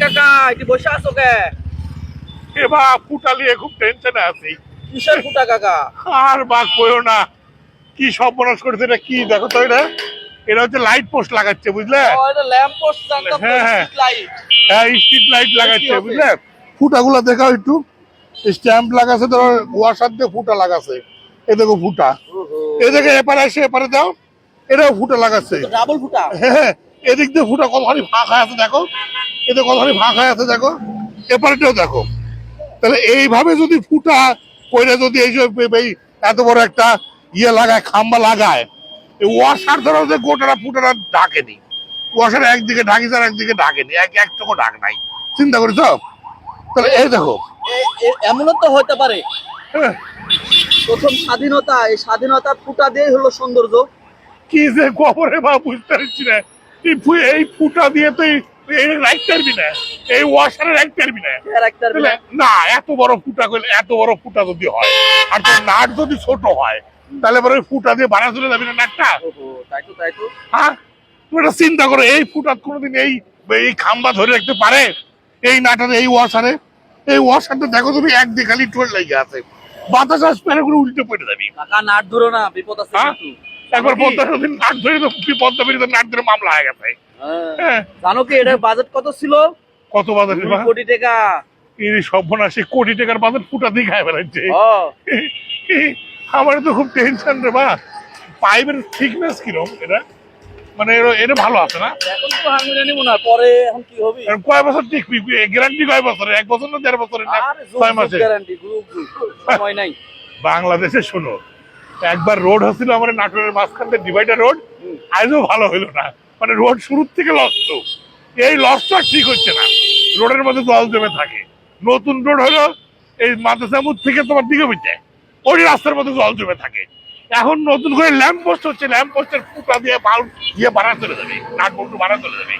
কাকা এটি বসে আছো কে? এবার ফুটা নিয়ে খুব টেনশনে আছি। কিসের ফুটা কাকা? আর বা কইও না, কি সর্বনাশ করেছে এটা, কি দেখো তো এটা, এটা হচ্ছে লাইট পোস্ট লাগাচ্ছে বুঝলে। এটা ল্যাম্প পোস্ট জানতাম তো, হ্যাঁ স্ট্রিট লাইট। হ্যাঁ, স্ট্রিট লাইট লাগাচ্ছে বুঝলে। ফুটাগুলো দেখাও একটু, স্ট্যাম্প লাগাছে তো, ওয়াশার দিয়ে ফুটা লাগাছে। এ দেখো ফুটা, এ দেখে এপারে এসে এপারে দাও, এটাও ফুটা লাগাচ্ছে। ডাবল ফুটা। হ্যাঁ, এদিক দিয়ে ফুটা কতখানি ফাঁক হয়ে আছে দেখো, এতে কতখানি ফাঁক হয়ে আছে দেখো, এপারেটাও দেখো। তাহলে এইভাবে যদি ফুটা কইরে যদি এইসব এই এত বড় একটা ইয়ে লাগায়, খাম্বা লাগায়, ওয়াশার ধরো যে গোটাটা ফুটাটা ঢাকেনি, ওয়াশার একদিকে ঢাকিছে আর একদিকে ঢাকেনি, একটুকু ঢাক নাই। চিন্তা করেছ? তাহলে এই দেখো, এমনও তো হতে পারে হ্যাঁ, প্রথম স্বাধীনতা, এই স্বাধীনতা ফুটা দিয়ে হলো সৌন্দর্য। কি যে খবরে বা বুঝতে পারছি না। এই ফুটা দিয়ে তো রাইট পারবি না, এই ওয়াশারের রাইট পারবি না। না, এত বড় ফুটা করলে, এত বড় ফুটা যদি হয় আর তোর নাট যদি ছোট হয়, তাহলে পরে ওই ফুটা দিয়ে ভাড়া চলে যাবি না নাটটা। তাই তো হ্যাঁ, তুমি একটা চিন্তা করো, এই ফুটা কোনোদিন এই খাম্বা ধরে রাখতে পারে? এই নাটার এই ওয়াশারে, এই ওয়াশারটা দেখো তুমি, একদিকে খালি টোল লেগে আছে, বাতাস আসবে করে উল্টে পড়ে যাবি। কাকা নাট ধরো না, বিপদ আছে কিন্তু। একবার পদ্মা নদীর নাট ধরে তো পদ্মা বিরুদ্ধে নাট ধরে মামলা হয়ে গেছে। হ্যাঁ, জানো কি এটার বাজেট কত ছিল? কত বাজার? 2 কোটি টাকা। এই সর্বনাশী কোটি টাকার বাজার ফুটা দিয়ে খায় বেড়াচ্ছে। আমার তো খুব টেনশন রে বা। পাইপের থিকনেস কিরকম এটা, মানে এটা ভালো আছে না? এখন তো হাঙ্গেরি নিব না, পরে এখন কি হবে? কয় বছর টিকবি? গ্যারান্টি কয় বছরের? 1 বছর না 1.5 বছরের না 6 মাসে? গ্যারান্টি, সময় নাই। বাংলাদেশে শোনো, একবার রোড হচ্ছিল আমাদের নাটোরের মাঝখান থেকে, ডিভাইডার রোড, আজও ভালো হইলো না। মানে রোড শুরুর থেকে লস্ট, এই লসটা ঠিক হচ্ছে না, রোডের মধ্যে জল জমে থাকে। নতুন রোড হলো এই মাদ্রাসামুদ থেকে তোমার দিকে বুঝতে, ওই রাস্তার মধ্যে জল জমে থাকে। এখন নতুন করে ল্যাম্প পোস্ট হচ্ছে, ল্যাম্প পোস্টের ফুটা দিয়ে বাল দিয়ে বাড়া চলে যাবে, নাট বল্টু বাড়া চলে যাবে,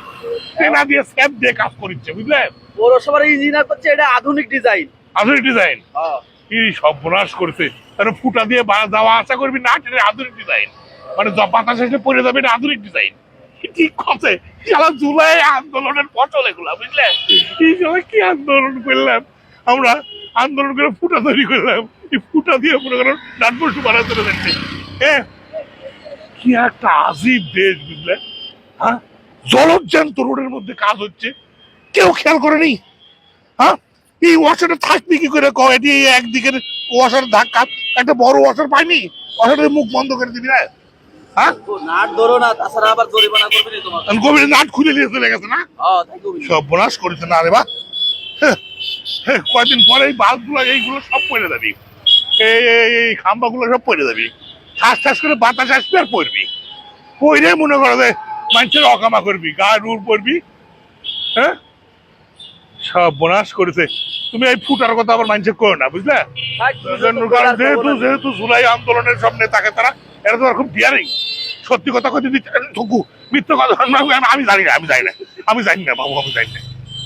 ট্রেনা দিয়ে স্যাপ দিয়ে কাজ করছে বুঝলে। পৌরসভার ইঞ্জিনিয়ার করছে এটা আধুনিক ডিজাইন। আধুনিক ডিজাইন কি সর্বনাশ করছে। তাহলে ফুটা দিয়ে যাওয়া আশা করবি না, এটা আধুনিক ডিজাইন, মানে বাতাস এসে পড়ে যাবে, এটা আধুনিক ডিজাইন। ঠিক কথা, সারা জুলাই আন্দোলনের ফসল এগুলা বুঝলে। এই সময় কি আন্দোলন করলাম আমরা, আন্দোলন করে ফুটা তৈরি করলাম, এই ফুটা দিয়ে মনে করো নাটবল্টু বাড়া চলে যাচ্ছে। কি একটা আজীব দেশ বুঝলে। হ্যাঁ, জলজ্যান্ত রোডের মধ্যে কাজ হচ্ছে, কেউ খেয়াল করেনি। হ্যাঁ, এই ওয়াশারটা থাকবে কি করে? এটি একদিকের ওয়াশার ধাক্কা, একটা বড় ওয়াশার পাইনি, ওয়াশারের মুখ বন্ধ করে দিবি না? হ্যাঁ, নাট ধরো না, তাছাড়া আবার জরিমানা করবে না তোমার। গভীর নাট খুলে নিয়ে চলে গেছে না, সর্বনাশ করেছে না রে বা। কয়েকদিন পরে এই বাল্বগুলো এইগুলো সব পড়ে যাবি, এই খাম্বাগুলো সব পড়ে যাবি, ঠাস ঠাস করে বাতাস আসবে আর পড়বি, পড়ে মনে করো যে মানুষের অকামা করবি, গায়ে রুর পড়বি। হ্যাঁ, সর্বনাশ করেছে। তুমি এই ফুটার কথা আবার মানুষের করো না বুঝলে, কারণ যেহেতু জুলাই আন্দোলনের সব নেতাকে তারা, এরা তো খুব ডিয়ারিং। সত্যি কথা কই দিদি ঠকু, মিথ্যা কথা আমি জানি না, আমি জানি না, আমি জানি না বাবু, আমি জানি না,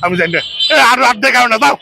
আমি জানি না। আর রাত দেখাও না দাও।